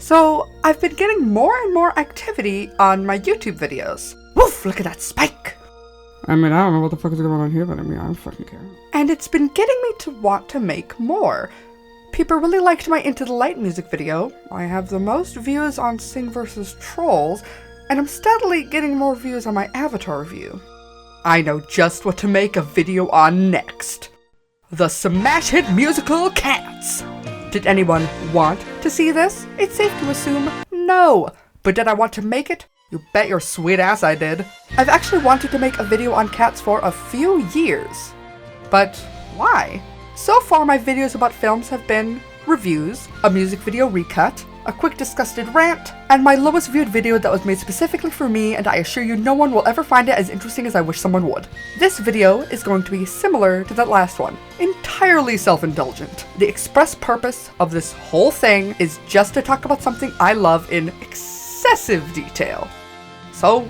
So I've been getting more and more activity on my YouTube videos. Woof, look at that spike! I mean, I don't know what the fuck is going on here, but I mean, I don't fucking care. And it's been getting me to want to make more. People really liked my Into the Light music video. I have the most views on Sing vs. Trolls, and I'm steadily getting more views on my Avatar review. I know just what to make a video on next. The smash hit musical Cats. Did anyone want to see this? It's safe to assume no. But did I want to make it? You bet your sweet ass I did. I've actually wanted to make a video on Cats for a few years. But why? So far my videos about films have been reviews, a music video recut, a quick disgusted rant, and my lowest viewed video that was made specifically for me, and I assure you no one will ever find it as interesting as I wish someone would. This video is going to be similar to that last one, entirely self-indulgent. The express purpose of this whole thing is just to talk about something I love in excessive detail. So,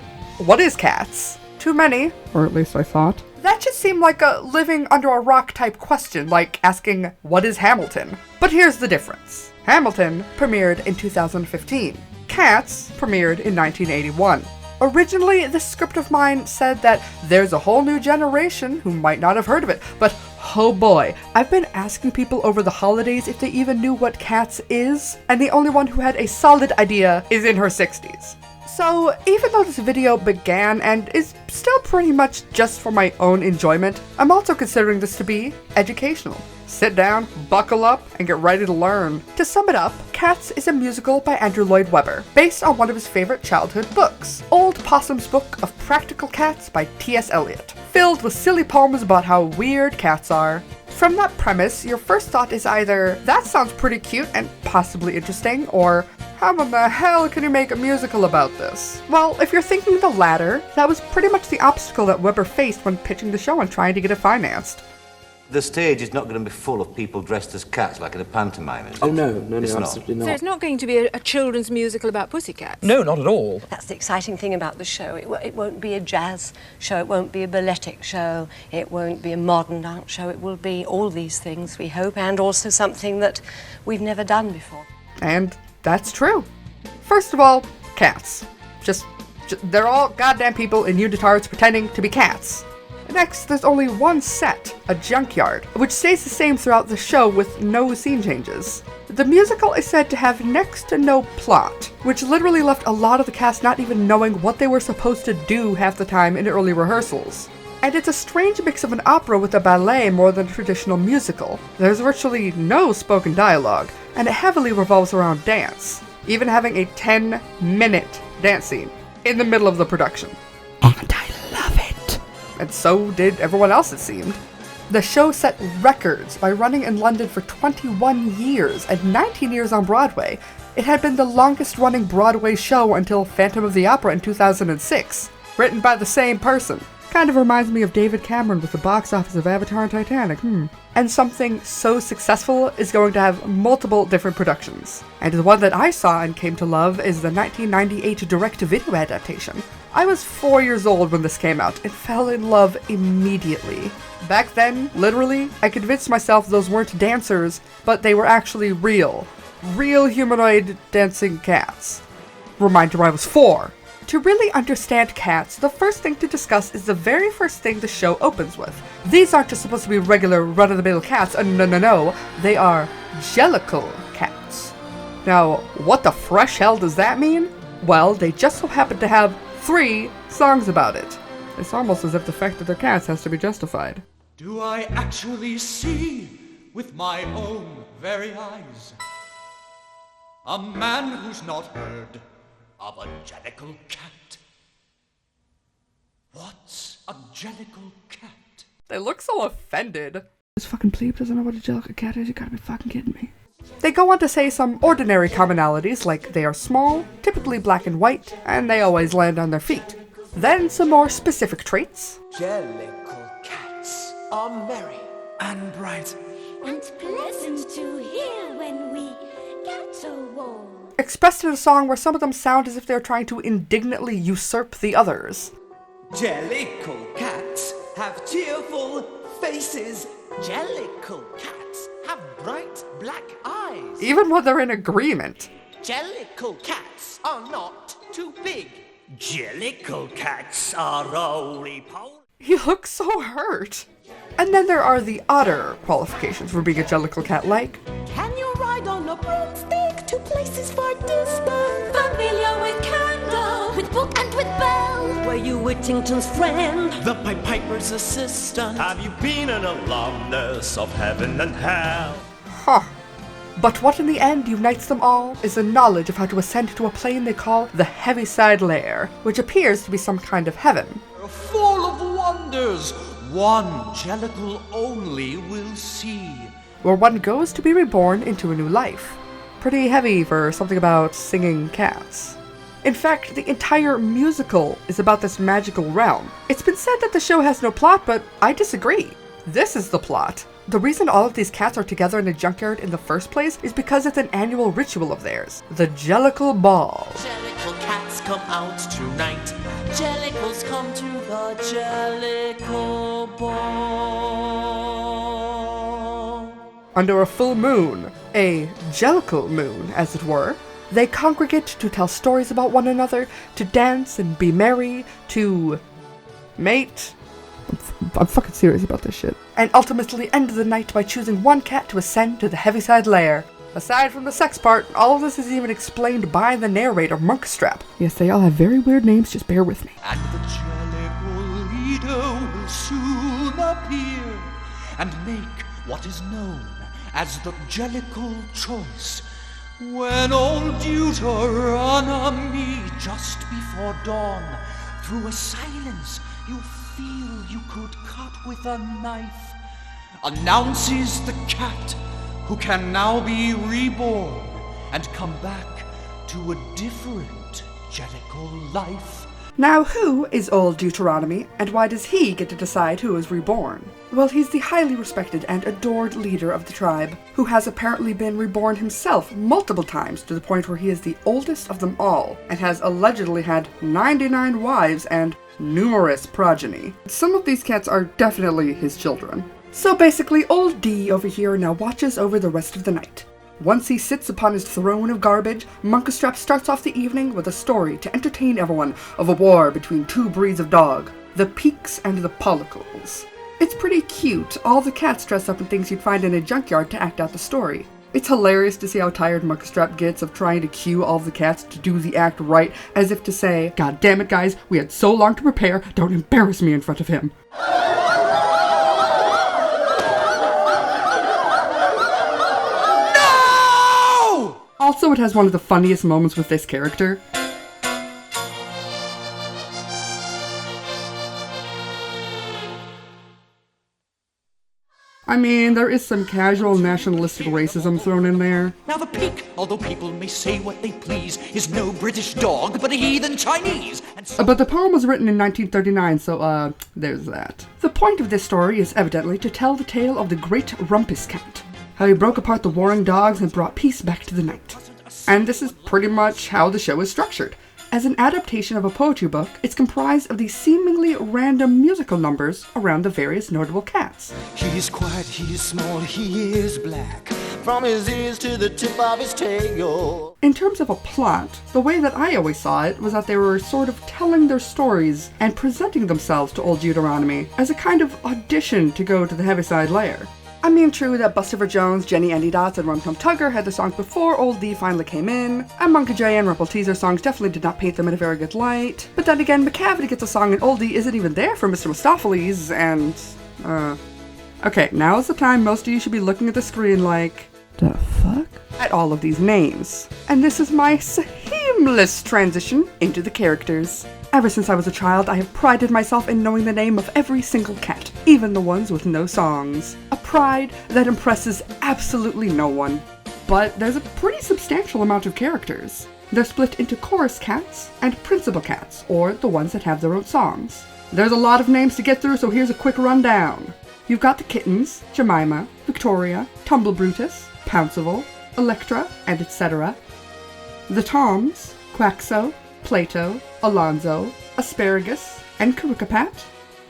what is Cats? Too many. Or at least I thought. That just seemed like a living under a rock type question, like asking, what is Hamilton? But here's the difference. Hamilton premiered in 2015. Cats premiered in 1981. Originally, this script of mine said that there's a whole new generation who might not have heard of it, but oh boy, I've been asking people over the holidays if they even knew what Cats is, and the only one who had a solid idea is in her 60s. So, even though this video began and is still pretty much just for my own enjoyment, I'm also considering this to be educational. Sit down, buckle up, and get ready to learn. To sum it up, Cats is a musical by Andrew Lloyd Webber, based on one of his favorite childhood books, Old Possum's Book of Practical Cats by T.S. Eliot, filled with silly poems about how weird cats are. From that premise, your first thought is either, that sounds pretty cute and possibly interesting, or, how in the hell can you make a musical about this? Well, if you're thinking the latter, that was pretty much the obstacle that Webber faced when pitching the show and trying to get it financed. The stage is not going to be full of people dressed as cats like in a pantomime, is it? Oh, no, It's not. absolutely not. So it's not going to be a children's musical about pussycats? No, not at all. That's the exciting thing about the show. It won't be a jazz show, it won't be a balletic show, it won't be a modern dance show. It will be all these things, we hope, and also something that we've never done before. And that's true. First of all, cats. Just they're all goddamn people in unitards pretending to be cats. Next, there's only one set, a junkyard, which stays the same throughout the show with no scene changes. The musical is said to have next to no plot, which literally left a lot of the cast not even knowing what they were supposed to do half the time in early rehearsals. And it's a strange mix of an opera with a ballet more than a traditional musical. There's virtually no spoken dialogue, and it heavily revolves around dance, even having a 10-minute dance scene in the middle of the production. And I love it! And so did everyone else, it seemed. The show set records by running in London for 21 years and 19 years on Broadway. It had been the longest running Broadway show until Phantom of the Opera in 2006, written by the same person. Kind of reminds me of David Cameron with the box office of Avatar and Titanic, And something so successful is going to have multiple different productions. And the one that I saw and came to love is the 1998 direct-to-video adaptation. I was 4 years old when this came out and fell in love immediately. Back then, literally, I convinced myself those weren't dancers, but they were actually real humanoid dancing cats. Reminder, I was 4. To really understand Cats, the first thing to discuss is the very first thing the show opens with. These aren't just supposed to be regular run-of-the-mill cats, no, they are jellicle cats. Now, what the fresh hell does that mean? Well, they just so happen to have 3 songs about it. It's almost as if the fact that they're cats has to be justified. Do I actually see with my own very eyes a man who's not heard of a jellicle cat? What's a jellicle cat? They look so offended. This fucking plebe doesn't know what a jellicle cat is, you gotta be fucking kidding me. They go on to say some ordinary commonalities like they are small, typically black and white, and they always land on their feet. Then some more specific traits. Jellicle cats are merry and bright and pleasant to hear when we get so warm. Expressed in a song where some of them sound as if they're trying to indignantly usurp the others. Jellicle cats have tearful faces. Jellicle cats have bright black eyes. Even when they're in agreement. Jellicle cats are not too big. Jellicle cats are roly-poly. He looks so hurt. And then there are the other qualifications for being a Jellicle cat, like Can you ride on a broomstick to places far distant? Familiar with candle, with book and with bell. Were you Whittington's friend? The Pied Piper's assistant. Have you been an alumnus of heaven and hell? huh. But what in the end unites them all is the knowledge of how to ascend to a plane they call the Heaviside Layer, which appears to be some kind of heaven. Full of wonders, one Jellicle only will see. Where one goes to be reborn into a new life. Pretty heavy for something about singing cats. In fact, the entire musical is about this magical realm. It's been said that the show has no plot, but I disagree. This is the plot. The reason all of these cats are together in a junkyard in the first place is because it's an annual ritual of theirs, the Jellicle Ball. Jellicle cats come out tonight. Jellicles come to the Jellicle Ball. Under a full moon, a Jellicle moon, as it were, they congregate to tell stories about one another, to dance and be merry, to mate. I'm fucking serious about this shit. And ultimately end the night by choosing one cat to ascend to the Heaviside Layer. Aside from the sex part, all of this is even explained by the narrator, Monkstrap. Yes, they all have very weird names, just bear with me. And the Jellicle leader will soon appear and make what is known as the Jellicle choice. When old Deuteronomy just before dawn, through a silence you feel you could cut with a knife, announces the cat who can now be reborn and come back to a different Jellicle life. Now, who is old Deuteronomy, and why does he get to decide who is reborn? Well, he's the highly respected and adored leader of the tribe, who has apparently been reborn himself multiple times to the point where he is the oldest of them all, and has allegedly had 99 wives and numerous progeny. Some of these cats are definitely his children. So basically, old D over here now watches over the rest of the night. Once he sits upon his throne of garbage, Monkstrap starts off the evening with a story to entertain everyone of a war between two breeds of dog, the Peaks and the Pollicles. It's pretty cute, all the cats dress up in things you'd find in a junkyard to act out the story. It's hilarious to see how tired Monkstrap gets of trying to cue all the cats to do the act right, as if to say, God damn it guys, we had so long to prepare, don't embarrass me in front of him. Also, it has one of the funniest moments with this character. I mean, there is some casual nationalistic racism thrown in there. Now the Peak, although people may say what they please, is no British dog, but a heathen Chinese. And so But the poem was written in 1939, so, there's that. The point of this story is evidently to tell the tale of the Great Rumpus Cat, how he broke apart the warring dogs and brought peace back to the night. And this is pretty much how the show is structured. As an adaptation of a poetry book, it's comprised of these seemingly random musical numbers around the various notable cats. He is quiet, he is small, he is black, from his ears to the tip of his tail. In terms of a plot, the way that I always saw it was that they were sort of telling their stories and presenting themselves to old Deuteronomy as a kind of audition to go to the Heaviside Layer. I mean, true that Buster Jones, Jenny Andy Dots, and Rum Tum Tugger had their songs before Old D finally came in, and Monka J and Rumple Teaser songs definitely did not paint them in a very good light. But then again, McCavity gets a song and Old D isn't even there for Mr. Mistopheles, and, Okay, now is the time most of you should be looking at the screen like, The fuck? at all of these names. And this is my seamless transition into the characters. Ever since I was a child, I have prided myself in knowing the name of every single cat, even the ones with no songs. A pride that impresses absolutely no one. But there's a pretty substantial amount of characters. They're split into chorus cats and principal cats, or the ones that have their own songs. There's a lot of names to get through, so here's a quick rundown. You've got the kittens, Jemima, Victoria, Tumble Brutus, Pouncival, Electra, and etc. The Toms, Quaxo, Plato, Alonzo, Asparagus, and Karukapat.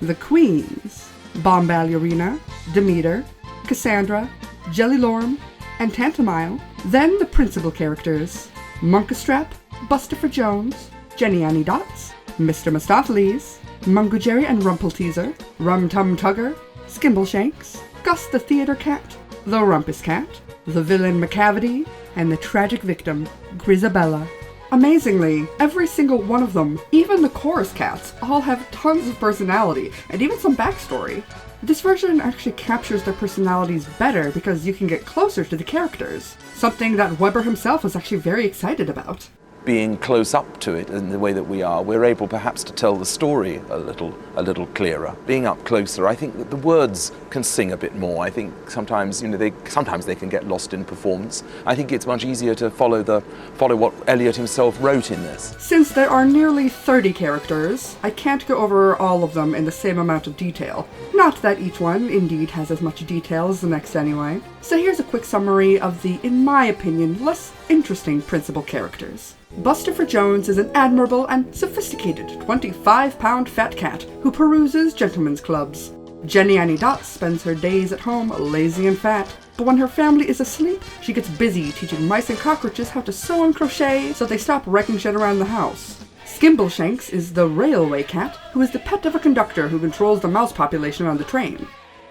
The Queens, Bombalurina, Demeter, Cassandra, Jellylorm, and Tantamile. Then the principal characters, Monkastrap, Buster Jones, Jenny Annie Dots, Mr. Mistopheles, Mungo Jerry and Rumpelteazer, Rum Tum Tugger, Skimbleshanks, Gus the Theater Cat, the Rumpus Cat, the Villain McCavity, and the tragic victim, Grisabella. Amazingly, every single one of them, even the chorus cats, all have tons of personality and even some backstory. This version actually captures their personalities better because you can get closer to the characters, something that Weber himself was actually very excited about. Being close up to it in the way that we are, we're able perhaps to tell the story a little clearer. Being up closer, I think that the words can sing a bit more. I think sometimes, sometimes they can get lost in performance. I think it's much easier to follow what Eliot himself wrote in this. Since there are nearly 30 characters, I can't go over all of them in the same amount of detail. Not that each one indeed has as much detail as the next anyway. So here's a quick summary of the, in my opinion, less interesting principal characters. Buster Jones is an admirable and sophisticated 25-pound fat cat who peruses gentlemen's clubs. Jenny Annie Dots spends her days at home lazy and fat, but when her family is asleep, she gets busy teaching mice and cockroaches how to sew and crochet so they stop wrecking shit around the house. Skimbleshanks is the railway cat who is the pet of a conductor who controls the mouse population on the train.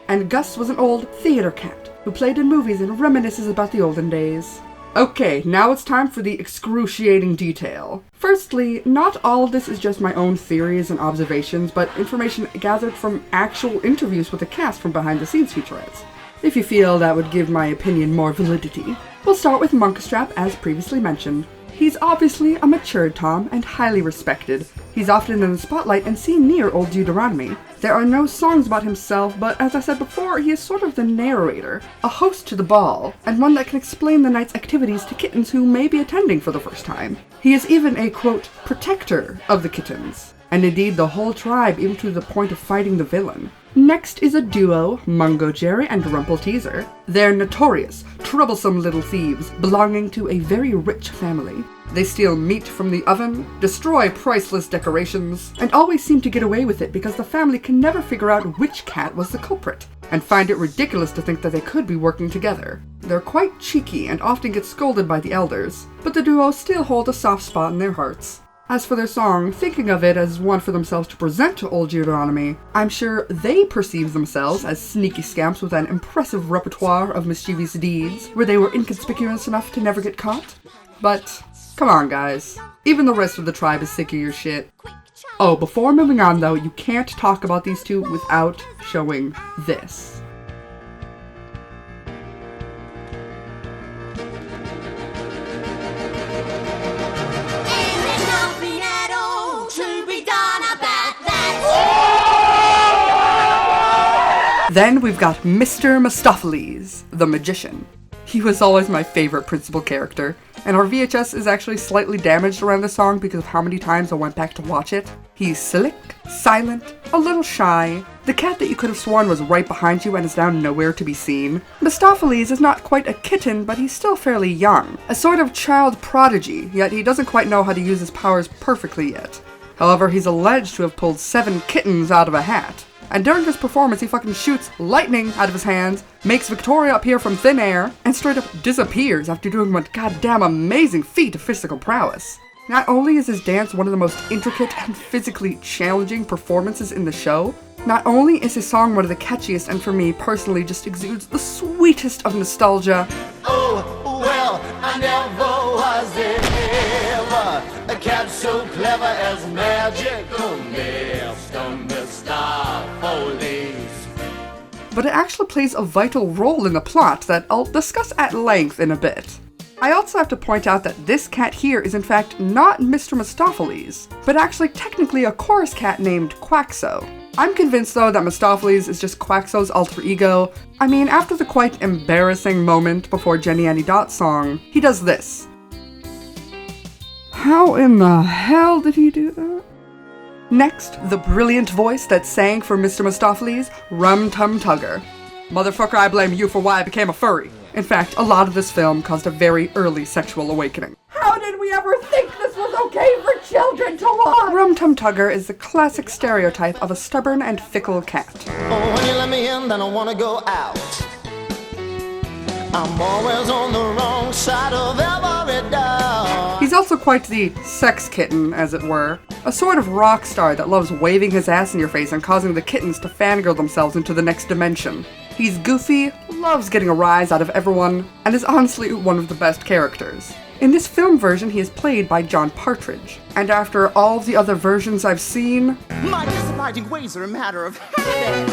And Gus was an old theater cat who played in movies and reminisces about the olden days. Okay, now it's time for the excruciating detail. Firstly, not all of this is just my own theories and observations, but information gathered from actual interviews with the cast from behind-the-scenes featurettes. If you feel that would give my opinion more validity. We'll start with Monkastrap, as previously mentioned. He's obviously a matured Tom and highly respected. He's often in the spotlight and seen near Old Deuteronomy. There are no songs about himself, but as I said before, he is sort of the narrator, a host to the ball, and one that can explain the night's activities to kittens who may be attending for the first time. He is even a, quote, protector of the kittens, and indeed the whole tribe, even to the point of fighting the villain. Next is a duo, Mungo Jerry and Rumpelteazer. They're notorious, troublesome little thieves belonging to a very rich family. They steal meat from the oven, destroy priceless decorations, and always seem to get away with it because the family can never figure out which cat was the culprit, and find it ridiculous to think that they could be working together. They're quite cheeky and often get scolded by the elders, but the duo still hold a soft spot in their hearts. As for their song, thinking of it as one for themselves to present to Old Deuteronomy, I'm sure they perceive themselves as sneaky scamps with an impressive repertoire of mischievous deeds, where they were inconspicuous enough to never get caught. But, come on guys, even the rest of the tribe is sick of your shit. Oh, before moving on though, you can't talk about these two without showing this. Then we've got Mr. Mistopheles, the magician. He was always my favorite principal character, and our VHS is actually slightly damaged around the song because of how many times I went back to watch it. He's slick, silent, a little shy, the cat that you could have sworn was right behind you and is now nowhere to be seen. Mistopheles is not quite a kitten, but he's still fairly young, a sort of child prodigy, yet he doesn't quite know how to use his powers perfectly yet. However, he's alleged to have pulled 7 kittens out of a hat. And during his performance, he fucking shoots lightning out of his hands, makes Victoria appear from thin air, and straight up disappears after doing one goddamn amazing feat of physical prowess. Not only is his dance one of the most intricate and physically challenging performances in the show, not only is his song one of the catchiest and for me personally just exudes the sweetest of nostalgia. Oh, well, I never was ever a cat so clever as magical Mr. Mistopheles. But it actually plays a vital role in the plot that I'll discuss at length in a bit. I also have to point out that this cat here is in fact not Mr. Mistopheles, but actually technically a chorus cat named Quaxo. I'm convinced though that Mistopheles is just Quaxo's alter ego. I mean, after the quite embarrassing moment before Jenny Annie Dot's song, he does this. How in the hell did he do that? Next, the brilliant voice that sang for Mr. Mistopheles, Rum Tum Tugger. Motherfucker, I blame you for why I became a furry. In fact, a lot of this film caused a very early sexual awakening. How did we ever think this was okay for children to watch? Rum Tum Tugger is the classic stereotype of a stubborn and fickle cat. Oh, when you let me in, then I want to go out. I'm always on the wrong side of every door. also quite the sex kitten, as it were. A sort of rock star that loves waving his ass in your face and causing the kittens to fangirl themselves into the next dimension. He's goofy, loves getting a rise out of everyone, and is honestly one of the best characters. In this film version, he is played by John Partridge. And after all the other versions I've seen, my disobliging ways are a matter of habit.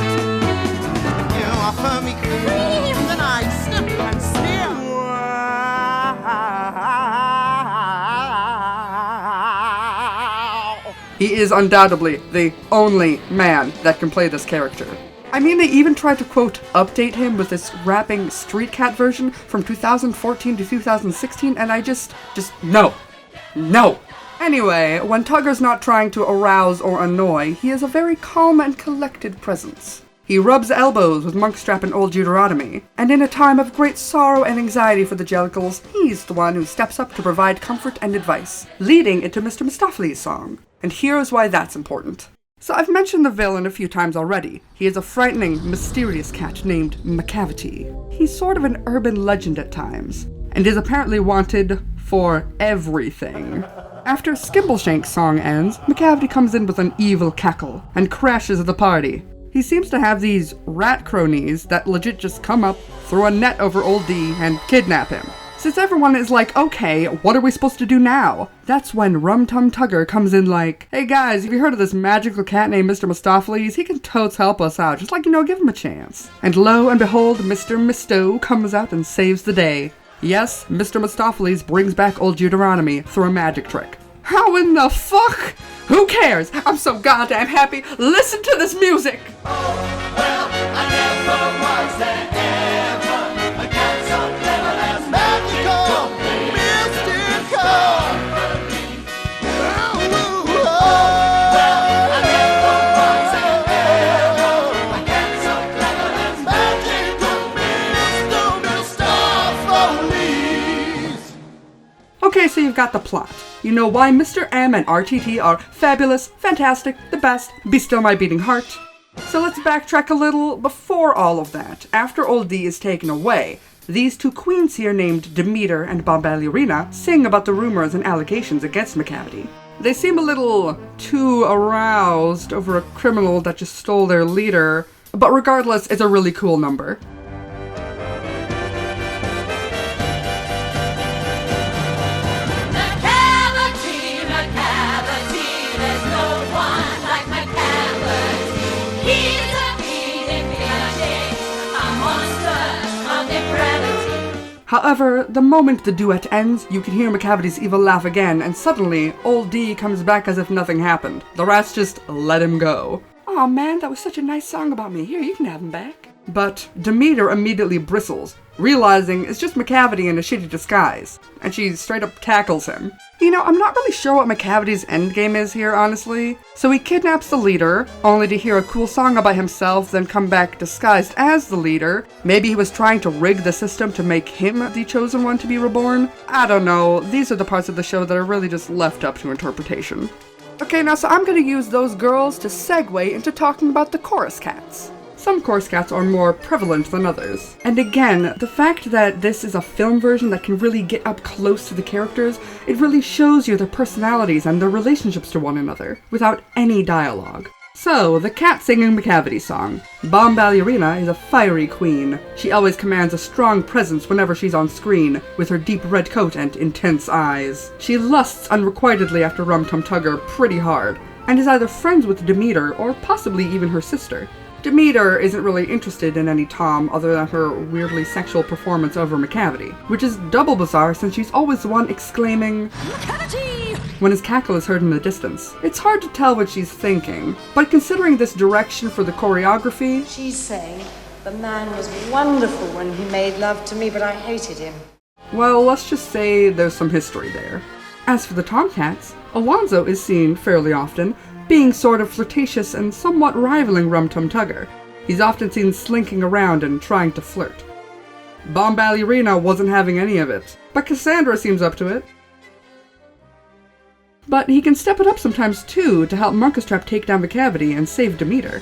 You offer me cream, then I snip and sneer. he is undoubtedly the only man that can play this character. I mean, they even tried to, quote, update him with this rapping Street Cat version from 2014 to 2016, and I just no. No. Anyway, when Tugger's not trying to arouse or annoy, he is a very calm and collected presence. He rubs elbows with Monkstrap and Old Deuteronomy, and in a time of great sorrow and anxiety for the Jellicles, he's the one who steps up to provide comfort and advice, leading into Mr. Mistopheles' song. And here's why that's important. So I've mentioned the villain a few times already. He is a frightening, mysterious cat named Macavity. He's sort of an urban legend at times, and is apparently wanted for everything. After Skimbleshank's song ends, Macavity comes in with an evil cackle, and crashes the party. He seems to have these rat cronies that legit just come up, throw a net over Old D, and kidnap him. Since everyone is like, okay, what are we supposed to do now? That's when Rum Tum Tugger comes in like, hey guys, have you heard of this magical cat named Mr. Mistopheles? He can totes help us out, just like, give him a chance. And lo and behold, Mr. Misto comes out and saves the day. Yes, Mr. Mistopheles brings back Old Deuteronomy through a magic trick. How in the fuck? Who cares? I'm so goddamn happy. Listen to this music! Oh, well, I never was there ever. A cat so clever as magical, mystical. Well, I never was there ever. A cat so clever as magical, Mr. Mistopheles. Okay, so you've got the plot. You know why Mr. M and RTT are fabulous, fantastic, the best, be still my beating heart. So let's backtrack a little before all of that. After Old D is taken away, these two queens here named Demeter and Bombalurina sing about the rumors and allegations against Macavity. They seem a little too aroused over a criminal that just stole their leader, but regardless, it's a really cool number. However, the moment the duet ends, you can hear Macavity's evil laugh again, and suddenly, Old D comes back as if nothing happened. The rats just let him go. Aw man, that was such a nice song about me. Here, you can have him back. But Demeter immediately bristles, realizing it's just Macavity in a shitty disguise, and she straight up tackles him. I'm not really sure what Macavity's endgame is here, honestly. So he kidnaps the leader, only to hear a cool song about himself, then come back disguised as the leader. Maybe he was trying to rig the system to make him the chosen one to be reborn? I don't know. These are the parts of the show that are really just left up to interpretation. Okay, now so I'm gonna use those girls to segue into talking about the chorus cats. Some chorus cats are more prevalent than others. And again, the fact that this is a film version that can really get up close to the characters, it really shows you their personalities and their relationships to one another, without any dialogue. So, the cat singing Macavity song. Bombalurina is a fiery queen. She always commands a strong presence whenever she's on screen, with her deep red coat and intense eyes. She lusts unrequitedly after Rum Tum Tugger pretty hard, and is either friends with Demeter or possibly even her sister. Demeter isn't really interested in any Tom other than her weirdly sexual performance over Macavity, which is double bizarre since she's always the one exclaiming Macavity when his cackle is heard in the distance. It's hard to tell what she's thinking, but considering this direction for the choreography, she's saying, the man was wonderful when he made love to me, but I hated him. Well, let's just say there's some history there. As for the Tomcats, Alonzo is seen fairly often, being sort of flirtatious and somewhat rivaling Rum Tum Tugger. He's often seen slinking around and trying to flirt. Bombalurina wasn't having any of it, but Cassandra seems up to it. But he can step it up sometimes too to help Monkstrap take down Macavity and save Demeter.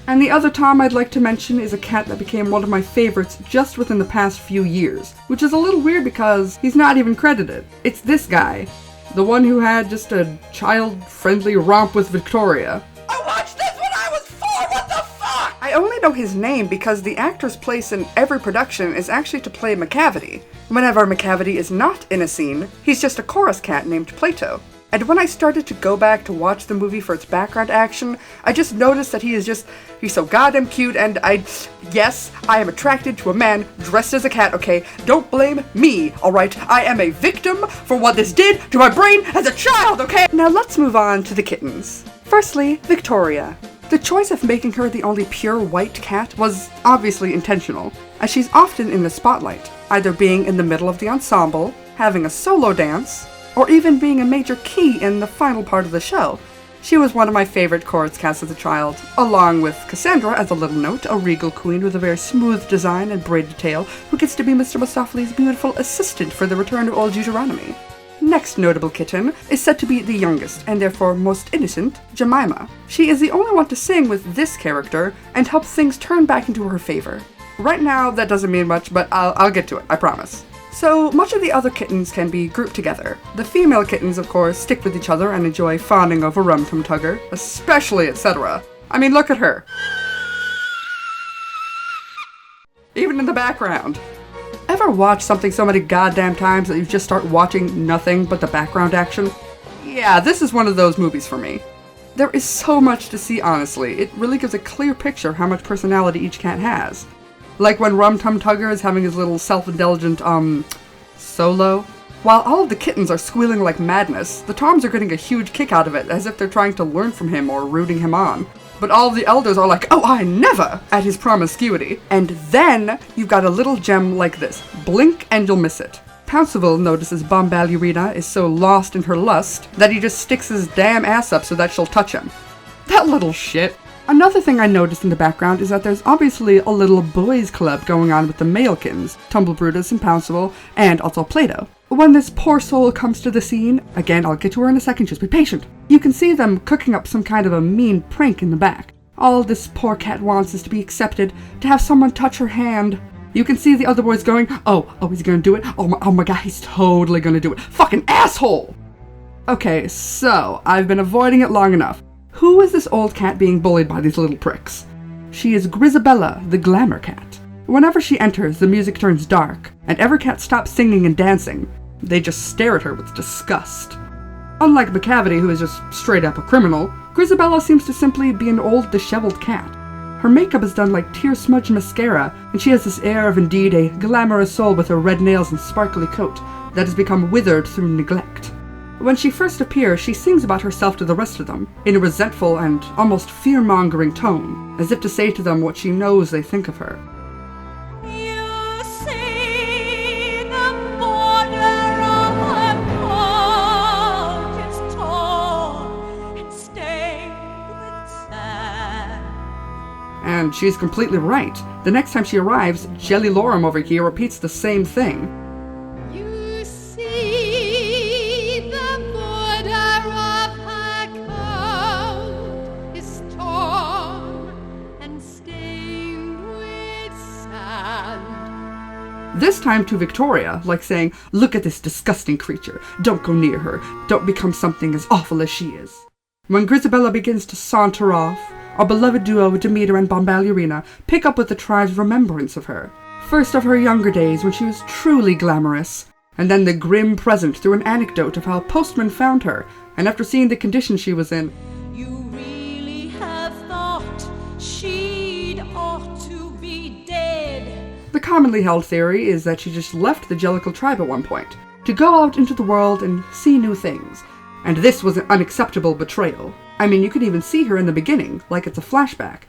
And the other Tom I'd like to mention is a cat that became one of my favorites just within the past few years, which is a little weird because he's not even credited. It's this guy. The one who had just a child-friendly romp with Victoria. I watched this when I was 4, what the fuck? I only know his name because the actor's place in every production is actually to play McCavity. Whenever McCavity is not in a scene, he's just a chorus cat named Plato. And when I started to go back to watch the movie for its background action, I just noticed that he's so goddamn cute, and yes, I am attracted to a man dressed as a cat, okay? Don't blame me, alright? I am a victim for what this did to my brain as a child, okay? Now let's move on to the kittens. Firstly, Victoria. The choice of making her the only pure white cat was obviously intentional, as she's often in the spotlight, either being in the middle of the ensemble, having a solo dance, or even being a major key in the final part of the show. She was one of my favorite chorus cats as a child, along with Cassandra, as a little note, a regal queen with a very smooth design and braided tail, who gets to be Mr. Mistopheles' beautiful assistant for the return of old Deuteronomy. Next notable kitten is said to be the youngest, and therefore most innocent, Jemima. She is the only one to sing with this character, and help things turn back into her favor. Right now, that doesn't mean much, but I'll get to it, I promise. So, much of the other kittens can be grouped together. The female kittens, of course, stick with each other and enjoy fawning over Rum Tum Tugger, especially etc. I mean, look at her. Even in the background. Ever watch something so many goddamn times that you just start watching nothing but the background action? Yeah, this is one of those movies for me. There is so much to see, honestly. It really gives a clear picture of how much personality each cat has. Like when Rum Tum Tugger is having his little self-indulgent, solo. While all of the kittens are squealing like madness, the toms are getting a huge kick out of it, as if they're trying to learn from him or rooting him on. But all of the elders are like, oh, I never, at his promiscuity. And then you've got a little gem like this. Blink and you'll miss it. Pounceville notices Bombalurina is so lost in her lust that he just sticks his damn ass up so that she'll touch him. That little shit. Another thing I noticed in the background is that there's obviously a little boys club going on with the malekins, Tumblebrutus and Pounceville, and also Plato. When this poor soul comes to the scene, again, I'll get to her in a second, just be patient, you can see them cooking up some kind of a mean prank in the back. All this poor cat wants is to be accepted, to have someone touch her hand. You can see the other boys going, oh, he's gonna do it? Oh my god, he's totally gonna do it. Fucking asshole! Okay, so, I've been avoiding it long enough. Who is this old cat being bullied by these little pricks? She is Grisabella, the glamour cat. Whenever she enters, the music turns dark, and every cat stops singing and dancing. They just stare at her with disgust. Unlike McCavity, who is just straight up a criminal, Grisabella seems to simply be an old, disheveled cat. Her makeup is done like tear-smudged mascara, and she has this air of indeed a glamorous soul with her red nails and sparkly coat that has become withered through neglect. When she first appears, she sings about herself to the rest of them, in a resentful and almost fear-mongering tone, as if to say to them what she knows they think of her. You see the border of her coat is torn and stained with sand. And she's completely right. The next time she arrives, Jelly Lorem over here repeats the same thing. You see the border of her coat is torn and stained with sand. This time to Victoria, like saying, look at this disgusting creature. Don't go near her. Don't become something as awful as she is. When Grisabella begins to saunter off, our beloved duo Demeter and Bombalurina pick up with the tribe's remembrance of her. First of her younger days when she was truly glamorous, and then the grim present through an anecdote of how postmen found her, and after seeing the condition she was in, You really have thought she'd ought to be dead. the commonly held theory is that she just left the Jellicle tribe at one point, to go out into the world and see new things, and this was an unacceptable betrayal. I mean, you could even see her in the beginning, like it's a flashback.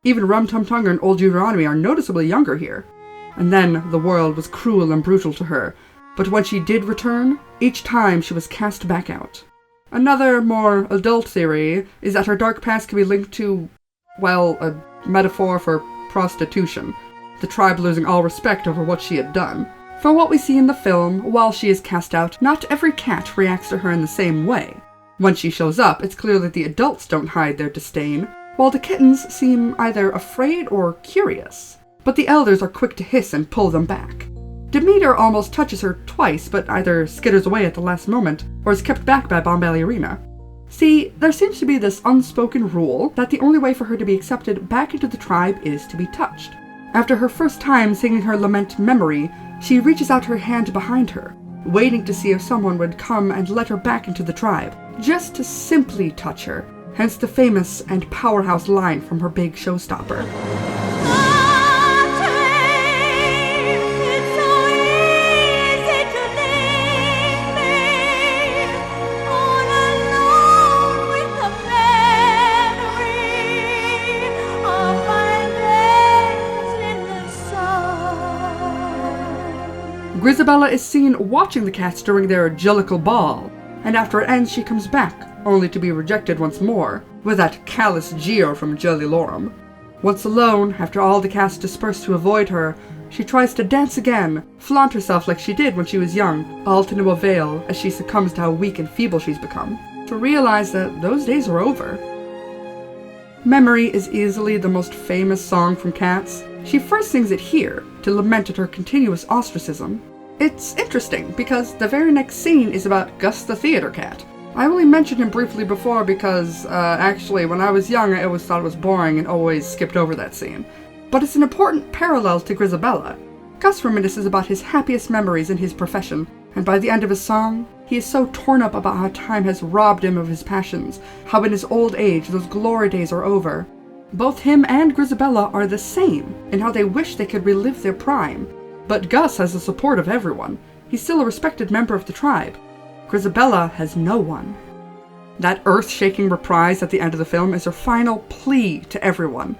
Even Rum Tum Tugger and Old Deuteronomy are noticeably younger here. And then the world was cruel and brutal to her, but when she did return, each time she was cast back out. Another, more adult theory is that her dark past can be linked to, well, a metaphor for prostitution, the tribe losing all respect over what she had done. For what we see in the film, while she is cast out, not every cat reacts to her in the same way. When she shows up, it's clear that the adults don't hide their disdain, while the kittens seem either afraid or curious. But the elders are quick to hiss and pull them back. Demeter almost touches her twice, but either skitters away at the last moment, or is kept back by Bombalurina. See, there seems to be this unspoken rule that the only way for her to be accepted back into the tribe is to be touched. After her first time singing her lament Memory, she reaches out her hand behind her, waiting to see if someone would come and let her back into the tribe, just to simply touch her, hence the famous and powerhouse line from her big showstopper. Grizabella is seen watching the cats during their Jellicle ball, and after it ends she comes back, only to be rejected once more, with that callous jeer from Jellilorum. Once alone, after all the cats disperse to avoid her, she tries to dance again, flaunt herself like she did when she was young, all to no avail as she succumbs to how weak and feeble she's become, to realize that those days are over. Memory is easily the most famous song from Cats. She first sings it here, to lament at her continuous ostracism. It's interesting, because the very next scene is about Gus the theater cat. I only mentioned him briefly before because, actually, when I was young I always thought it was boring and always skipped over that scene. But it's an important parallel to Grizabella. Gus reminisces about his happiest memories in his profession, and by the end of his song, he is so torn up about how time has robbed him of his passions, how in his old age those glory days are over. Both him and Grizabella are the same in how they wish they could relive their prime. But Gus has the support of everyone. He's still a respected member of the tribe. Grizabella has no one. That earth-shaking reprise at the end of the film is her final plea to everyone.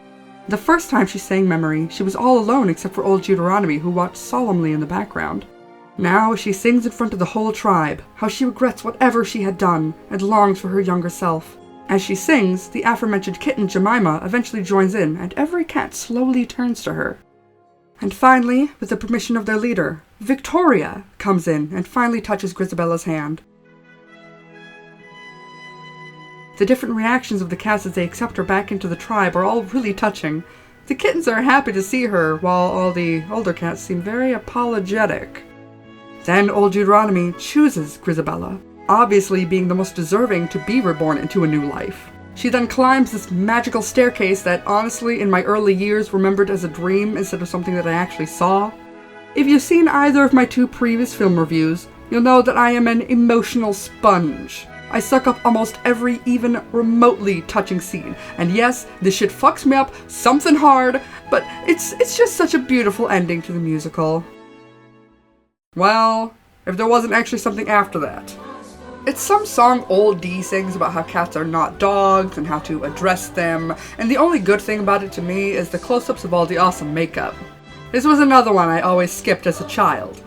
The first time she sang Memory, she was all alone except for old Deuteronomy, who watched solemnly in the background. Now she sings in front of the whole tribe, how she regrets whatever she had done and longs for her younger self. As she sings, the aforementioned kitten Jemima eventually joins in, and every cat slowly turns to her. And finally, with the permission of their leader, Victoria comes in and finally touches Grizabella's hand. The different reactions of the cats as they accept her back into the tribe are all really touching. The kittens are happy to see her, while all the older cats seem very apologetic. Then old Deuteronomy chooses Grizabella, obviously being the most deserving to be reborn into a new life. She then climbs this magical staircase that honestly in my early years remembered as a dream instead of something that I actually saw. If you've seen either of my two previous film reviews, you'll know that I am an emotional sponge. I suck up almost every even remotely touching scene, and yes, this shit fucks me up something hard, but it's just such a beautiful ending to the musical. Well, if there wasn't actually something after that. It's some song old Dee sings about how cats are not dogs and how to address them, and the only good thing about it to me is the close-ups of all the awesome makeup. This was another one I always skipped as a child.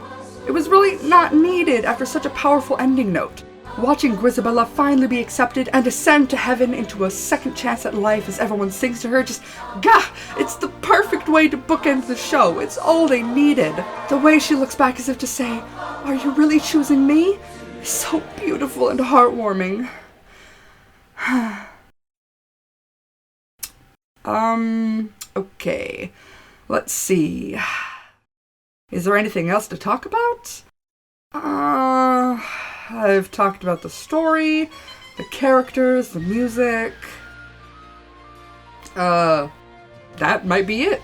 It was really not needed after such a powerful ending note. Watching Grizabella finally be accepted and ascend to heaven into a second chance at life as everyone sings to her, just, gah! It's the perfect way to bookend the show. It's all they needed. The way she looks back as if to say, "Are you really choosing me?" is so beautiful and heartwarming. Okay. Let's see. Is there anything else to talk about? I've talked about the story, the characters, the music. That might be it.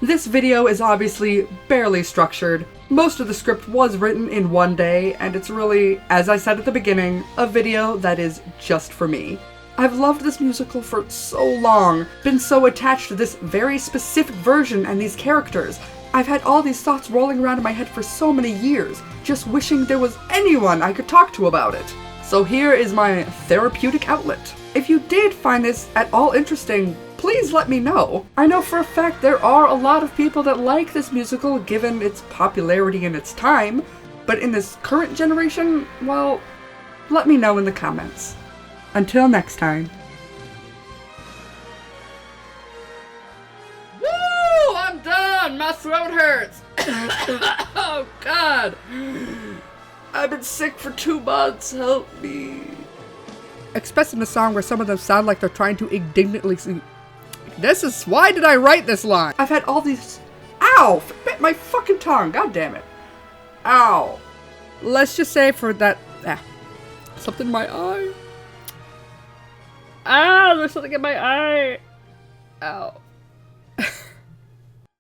This video is obviously barely structured. Most of the script was written in one day, and it's really, as I said at the beginning, a video that is just for me. I've loved this musical for so long, been so attached to this very specific version and these characters. I've had all these thoughts rolling around in my head for so many years, just wishing there was anyone I could talk to about it. So here is my therapeutic outlet. If you did find this at all interesting, please let me know. I know for a fact there are a lot of people that like this musical given its popularity in its time, but in this current generation, well, let me know in the comments. Until next time. Woo! I'm done! My throat hurts! Oh God! I've been sick for 2 months, help me. Expressed in a song where some of them sound like they're trying to indignantly why did I write this line? I've had all these, ow, bit my fucking tongue, god damn it. Ow. Let's just say for that... something in my eye. Ah, there's something in my eye. Ow.